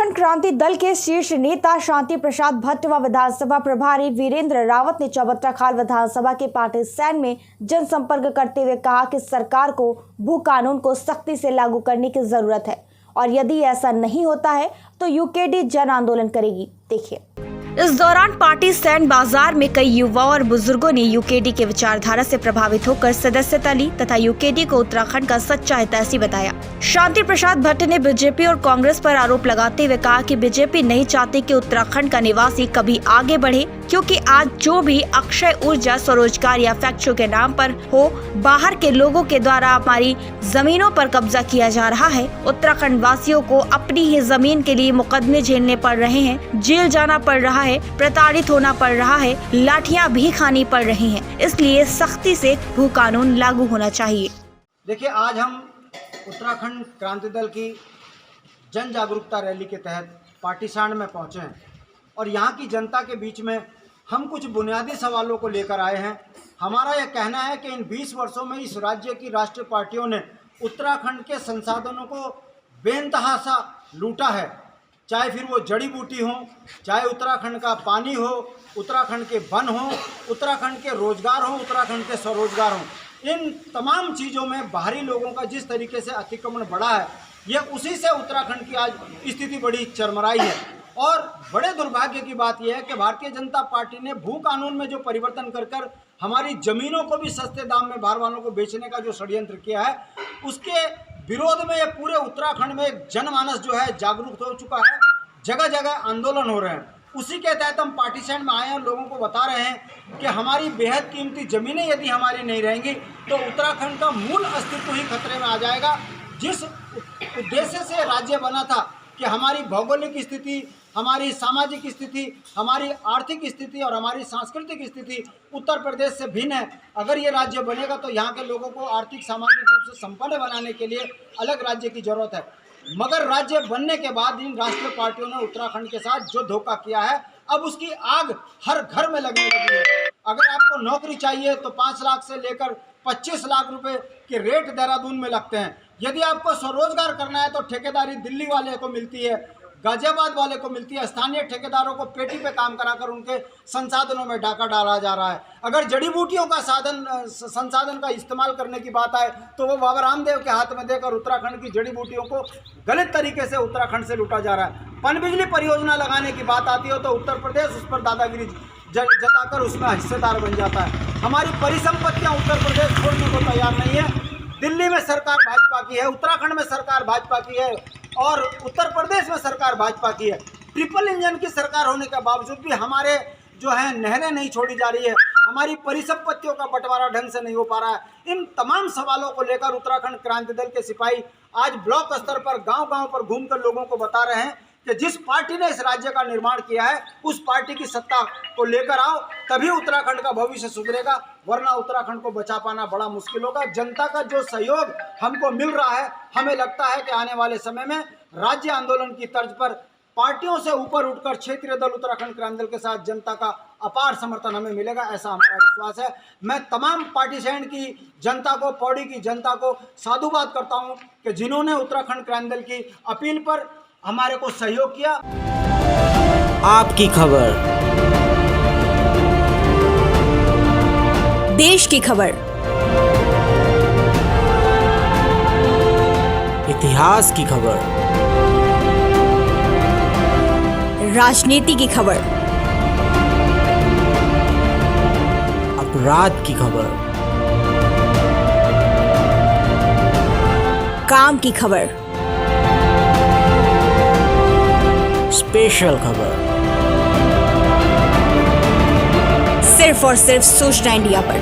उत्तराखंड क्रांति दल के शीर्ष नेता शांति प्रसाद भट्ट व विधानसभा प्रभारी वीरेंद्र रावत ने चौबट्टा खाल विधानसभा के पार्टी सैन में जनसंपर्क करते हुए कहा कि सरकार को भू कानून को सख्ती से लागू करने की जरूरत है और यदि ऐसा नहीं होता है तो यूकेडी जन आंदोलन करेगी। देखिए, इस दौरान पार्टी सैन बाजार में कई युवाओं और बुजुर्गों ने यूकेडी के विचारधारा से प्रभावित होकर सदस्यता ली तथा यूकेडी को उत्तराखंड का सच्चा हितैषी बताया। शांति प्रसाद भट्ट ने बीजेपी और कांग्रेस पर आरोप लगाते हुए कहा कि बीजेपी नहीं चाहती कि उत्तराखंड का निवासी कभी आगे बढ़े, क्योंकि आज जो भी अक्षय ऊर्जा स्वरोजगार या फैक्ट्रियों के नाम पर हो, बाहर के लोगों के द्वारा हमारी जमीनों पर कब्जा किया जा रहा है। उत्तराखंड वासियों को अपनी ही जमीन के लिए मुकदमे झेलने पड़ रहे हैं, जेल जाना पड़ रहा है, प्रताड़ित होना पड़ रहा है, लाठियां भी खानी पड़ रही हैं। इसलिए सख्ती से भू कानून लागू होना चाहिए। देखिए, आज हम उत्तराखंड क्रांति दल की जन जागरूकता रैली के तहत पार्टी सैन में पहुंचे हैं और यहाँ की जनता के बीच में हम कुछ बुनियादी सवालों को लेकर आए हैं। हमारा यह कहना है कि इन 20 वर्षों में इस राज्य की राष्ट्रीय पार्टियों ने उत्तराखंड के संसाधनों को बेइंतहा सा लूटा है, चाहे फिर वो जड़ी बूटी हो, चाहे उत्तराखंड का पानी हो, उत्तराखंड के वन हो, उत्तराखंड के रोजगार हो, उत्तराखंड के स्वरोजगार हो। इन तमाम चीज़ों में बाहरी लोगों का जिस तरीके से अतिक्रमण बढ़ा है, यह उसी से उत्तराखंड की आज स्थिति बड़ी चरमराई है। और बड़े दुर्भाग्य की बात यह है कि भारतीय जनता पार्टी ने भू कानून में जो परिवर्तन कर हमारी ज़मीनों को भी सस्ते दाम में बाहर वालों को बेचने का जो षड्यंत्र किया है, उसके विरोध में ये पूरे उत्तराखंड में एक जनमानस जो है जागरूक हो चुका है। जगह जगह आंदोलन हो रहे हैं। उसी के तहत हम पार्टी सैन में आए हैं, लोगों को बता रहे हैं कि हमारी बेहद कीमती ज़मीनें यदि हमारी नहीं रहेंगी तो उत्तराखंड का मूल अस्तित्व ही खतरे में आ जाएगा। जिस उद्देश्य से राज्य बना था कि हमारी भौगोलिक स्थिति, हमारी सामाजिक स्थिति, हमारी आर्थिक स्थिति और हमारी सांस्कृतिक स्थिति उत्तर प्रदेश से भिन्न है। अगर ये राज्य बनेगा तो यहाँ के लोगों को आर्थिक सामाजिक रूप से संपन्न बनाने के लिए अलग राज्य की जरूरत है। मगर राज्य बनने के बाद इन राष्ट्रीय पार्टियों ने उत्तराखंड के साथ जो धोखा किया है, अब उसकी आग हर घर में लगने लगी है। अगर आपको नौकरी चाहिए तो 5 लाख से लेकर 25 लाख रुपए के रेट देहरादून में लगते हैं। यदि आपको स्वरोजगार करना है तो ठेकेदारी दिल्ली वाले को मिलती है, गाजियाबाद वाले को मिलती है। स्थानीय ठेकेदारों को पेटी पे काम कराकर उनके संसाधनों में डाका डाला जा रहा है। अगर जड़ी बूटियों का संसाधन का इस्तेमाल करने की बात आए तो वो बाबा रामदेव के हाथ में देकर उत्तराखंड की जड़ी बूटियों को गलत तरीके से उत्तराखंड से लूटा जा रहा है। पनबिजली परियोजना लगाने की बात आती है तो उत्तर प्रदेश उस पर दादागिरी जताकर उसमें हिस्सेदार बन जाता है। हमारी परिसंपत्तियाँ उत्तर प्रदेश छोड़ने को तैयार नहीं है। दिल्ली में सरकार भाजपा की है, उत्तराखंड में सरकार भाजपा की है और उत्तर प्रदेश में सरकार भाजपा की है। ट्रिपल इंजन की सरकार होने के बावजूद भी हमारे जो है नहरें नहीं छोड़ी जा रही है, हमारी परिसंपत्तियों का बंटवारा ढंग से नहीं हो पा रहा है। इन तमाम सवालों को लेकर उत्तराखंड क्रांति दल के सिपाही आज ब्लॉक स्तर पर गांव-गांव पर घूमकर लोगों को बता रहे हैं कि जिस पार्टी ने इस राज्य का निर्माण किया है उस पार्टी की सत्ता को लेकर आओ, तभी उत्तराखंड का भविष्य सुधरेगा, वरना उत्तराखंड को बचा पाना बड़ा मुश्किल होगा। जनता का जो सहयोग हमको मिल रहा है, हमें लगता है कि आने वाले समय में राज्य आंदोलन की तर्ज पर पार्टियों से ऊपर उठकर क्षेत्रीय दल उत्तराखंड क्रांति दल के साथ जनता का अपार समर्थन हमें मिलेगा, ऐसा हमारा विश्वास है। मैं तमाम पार्टी सैन की जनता को, पौड़ी की जनता को साधुवाद करता हूँ कि जिन्होंने उत्तराखंड क्रांति दल की अपील पर हमारे को सहयोग किया। आपकी खबर, देश की खबर, इतिहास की खबर, राजनीति की खबर, अपराध की खबर, काम की खबर, स्पेशल खबर, सिर्फ और सिर्फ सूचना इंडिया पर।